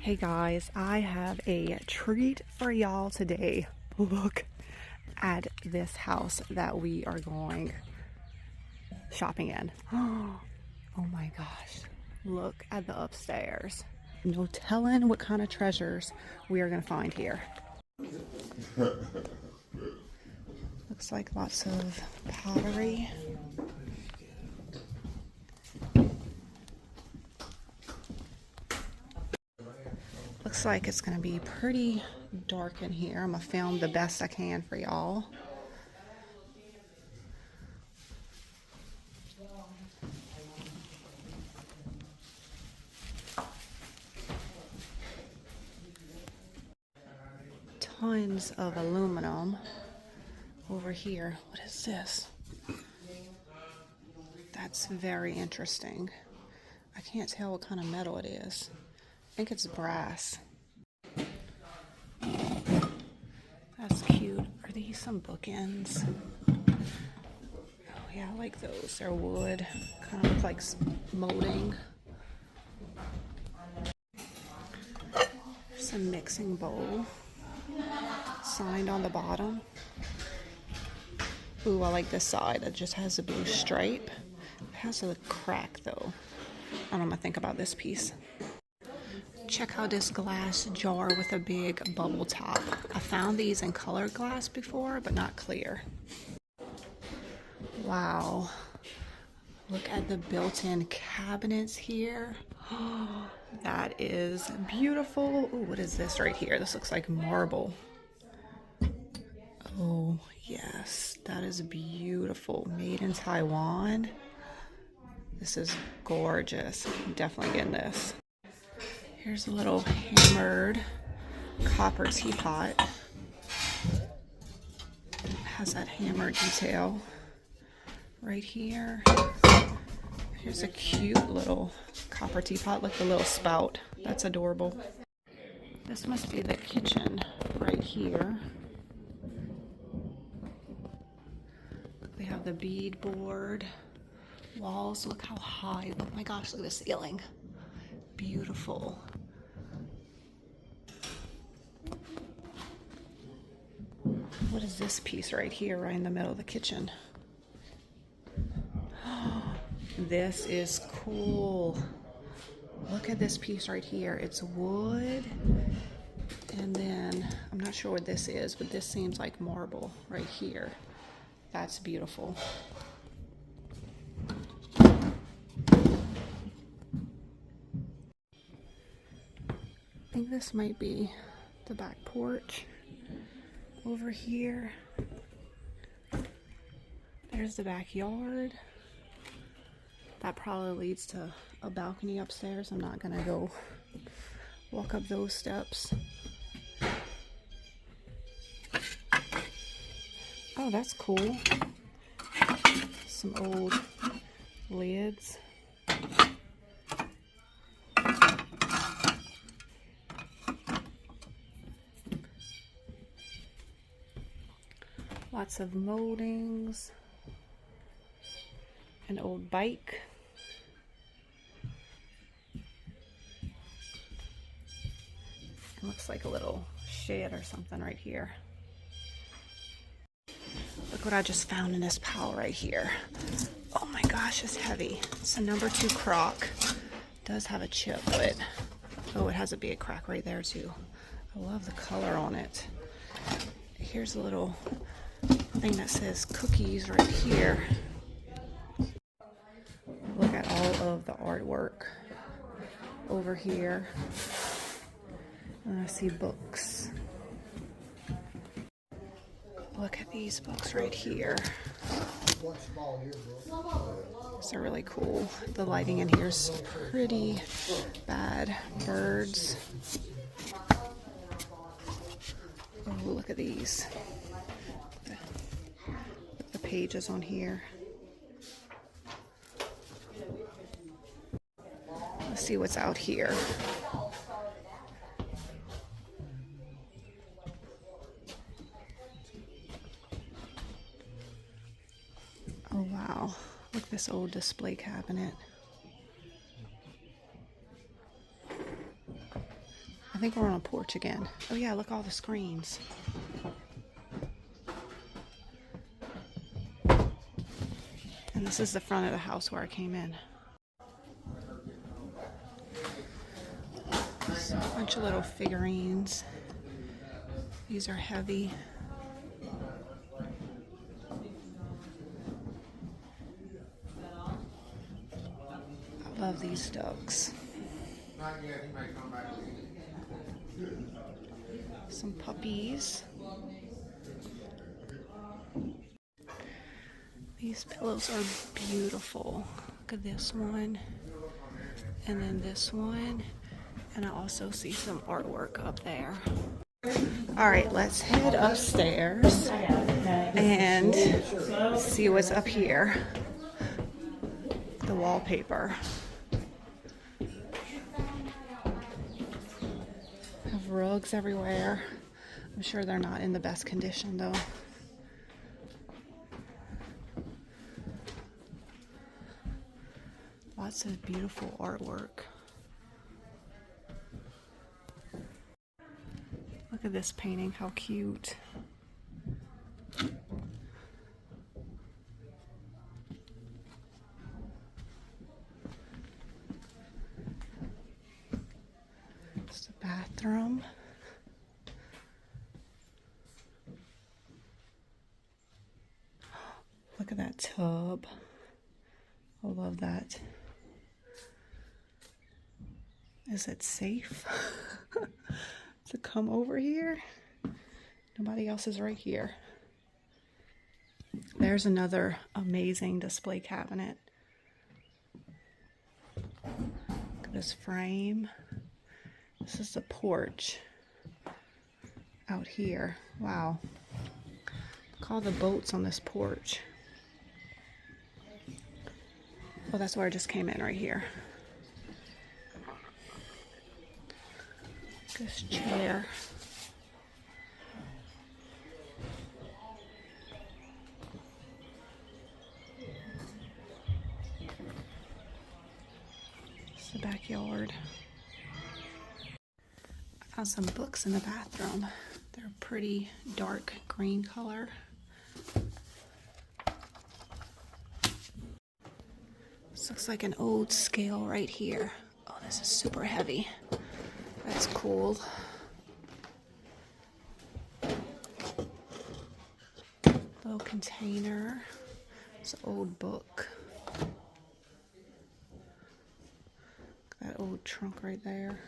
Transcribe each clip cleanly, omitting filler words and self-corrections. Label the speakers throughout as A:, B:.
A: Hey guys, I have a treat for y'all today. Look at this house that we are going shopping in. Oh my gosh, look at the upstairs. No telling what kind of treasures we are gonna find here. Looks like lots of pottery. Looks like it's gonna be pretty dark in here. I'm gonna film the best I can for y'all. Tons of aluminum over here. What is this? That's very interesting. I can't tell what kind of metal it is. I think it's brass. That's cute. Are these some bookends? Oh yeah, I like those. They're wood. Kind of look like molding. There's a mixing bowl. Signed on the bottom. Ooh, I like this side. It just has a blue stripe. It has a crack though. I don't know what I think about this piece. Check out this glass jar with a big bubble top. I found these in colored glass before, but not clear. Wow. Look at the built-in cabinets here. That is beautiful. Ooh, what is this right here? This looks like marble. Oh, yes. That is beautiful. Made in Taiwan. This is gorgeous. I'm definitely getting this. Here's a little hammered copper teapot. It has that hammer detail right here. Here's a cute little copper teapot, like the little spout. That's adorable. This must be the kitchen right here. They have the beadboard walls. Look how high. Oh my gosh, look at the ceiling. Beautiful. What is this piece right here, right in the middle of the kitchen? This is cool. Look at this piece right here. It's wood. And then, I'm not sure what this is, but this seems like marble right here. That's beautiful. I think this might be the back porch. Over here, there's the backyard. That probably leads to a balcony upstairs. I'm not gonna go walk up those steps. Oh, that's cool. Some old lids. Lots of moldings. An old bike. It looks like a little shed or something right here. Look what I just found in this pile right here. Oh my gosh, it's heavy. It's a number 2 crock. It does have a chip, but oh, it has a big crack right there too. I love the color on it. Here's a little thing that says cookies right here. Look at all of the artwork over here. And I see books. Look at these books right here. These are really cool. The lighting in here is pretty bad. Birds. Oh, look at these. The pages on here. Let's see what's out here. Oh wow, look at this old display cabinet. I think we're on a porch again. Oh yeah, look, all the screens. And this is the front of the house where I came in. So a bunch of little figurines. These are heavy. I love these ducks. Some puppies. These pillows are beautiful. Look at this one. And then this one. And I also see some artwork up there. All right, let's head upstairs and see what's up here. The wallpaper. Have rugs everywhere. I'm sure they're not in the best condition though. Lots of beautiful artwork. Look at this painting, how cute. It's the bathroom. Look at that tub. I love that. Is it safe to come over here? Nobody else is right here. There's another amazing display cabinet. Look at this frame. This is the porch out here. Wow. Look at all the boats on this porch. Oh, that's where I just came in, right here. This chair. It's the backyard. I found some books in the bathroom. They're a pretty dark green color. This looks like an old scale right here. Oh, this is super heavy. That's cool. Little container. It's an old book. That old trunk right there.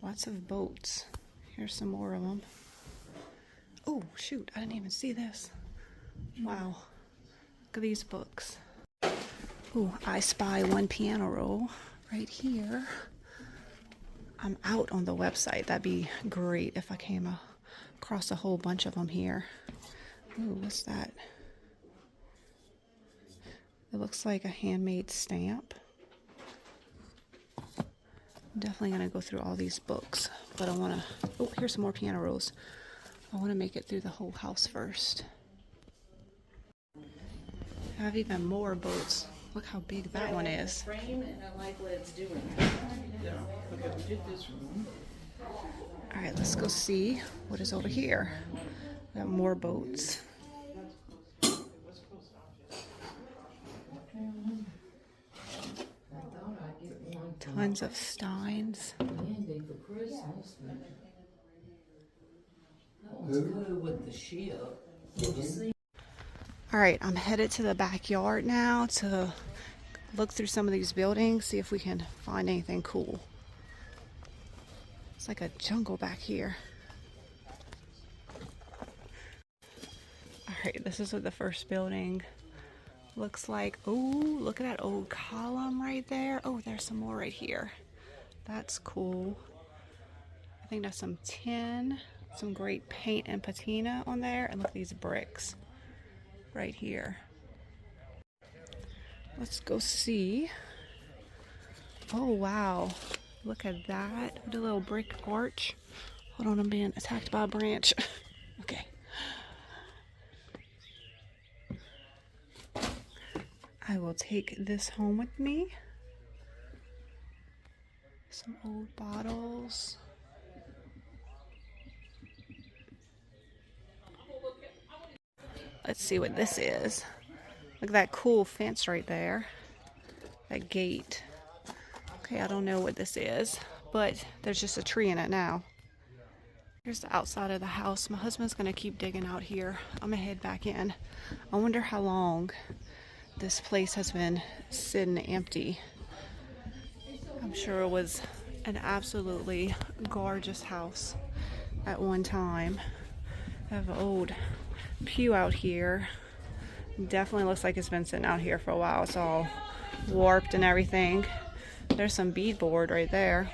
A: Lots of boats. Here's some more of them. Oh, shoot, I didn't even see this. Wow. Look at these books. Oh, I spy one piano roll right here. I'm out on the website. That'd be great if I came across a whole bunch of them here. Ooh, what's that? It looks like a handmade stamp. I'm definitely gonna go through all these books, but I wanna, oh, here's some more piano rolls. I wanna make it through the whole house first. I have even more boats. Look how big that one is.
B: Frame, and I like what it's doing.
C: Yeah, okay, we did this room.
A: All right, let's go see what is over here. We got more boats. Tons of steins.
B: Candy for Christmas. That one's good with the ship. Did you see?
A: All right, I'm headed to the backyard now to look through some of these buildings, see if we can find anything cool. It's like a jungle back here. All right, this is what the first building looks like. Oh, look at that old column right there. Oh, there's some more right here. That's cool. I think that's some tin, some great paint and patina on there. And look at these bricks right here. Let's go see. Oh, wow. Look at that. With a little brick arch. Hold on, I'm being attacked by a branch. Okay. I will take this home with me. Some old bottles. Let's see what this is. Look at that cool fence right there. That gate. Okay, I don't know what this is, but there's just a tree in it now. Here's the outside of the house. My husband's gonna keep digging out here. I'm gonna head back in. I wonder how long this place has been sitting empty. I'm sure it was an absolutely gorgeous house at one time. I have an old pew out here. Definitely looks like it's been sitting out here for a while. It's all warped and everything. There's some beadboard right there.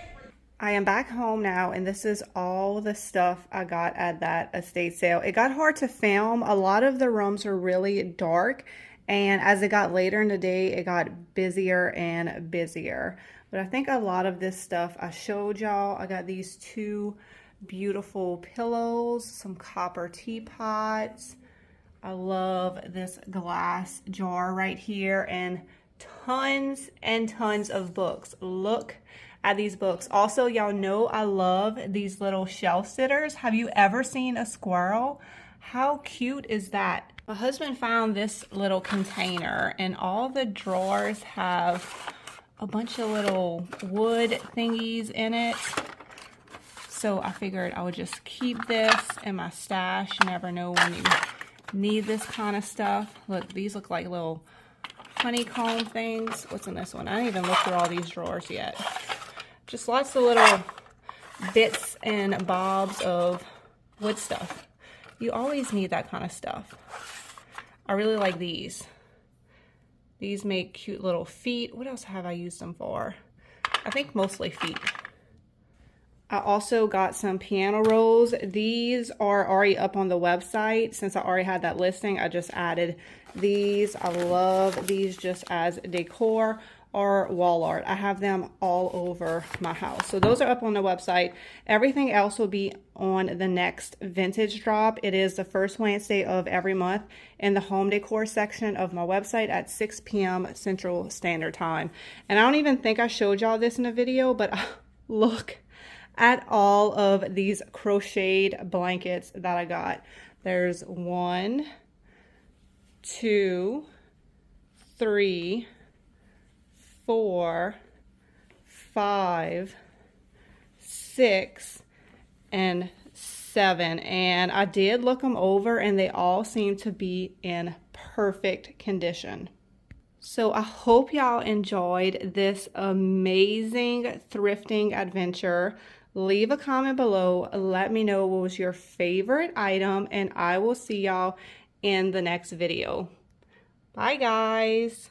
A: I am back home now, and this is all the stuff I got at that estate sale. It got hard to film. A lot of the rooms are really dark, and as it got later in the day, it got busier and busier. But I think a lot of this stuff I showed y'all. I got these two beautiful pillows, some copper teapots. I love this glass jar right here, and tons of books. Look at these books. Also, y'all know I love these little shelf sitters. Have you ever seen a squirrel? How cute is that? My husband found this little container, and all the drawers have a bunch of little wood thingies in it. So I figured I would just keep this in my stash. You never know when you need this kind of stuff. Look, these look like little honeycomb things. What's in this one? I didn't even look through all these drawers yet. Just lots of little bits and bobs of wood stuff. You always need that kind of stuff. I really like these. These make cute little feet. What else have I used them for? I think mostly feet. I also got some piano rolls. These are already up on the website. Since I already had that listing, I just added these. I love these just as decor or wall art. I have them all over my house. So those are up on the website. Everything else will be on the next vintage drop. It is the first Wednesday of every month in the home decor section of my website at 6 p.m. Central Standard Time. And I don't even think I showed y'all this in a video, but look at all of these crocheted blankets that I got. There's 1, 2, 3, 4, 5, 6, and 7. And I did look them over, and they all seem to be in perfect condition. So I hope y'all enjoyed this amazing thrifting adventure. Leave a comment below. Let me know what was your favorite item, and I will see y'all in the next video. Bye, guys.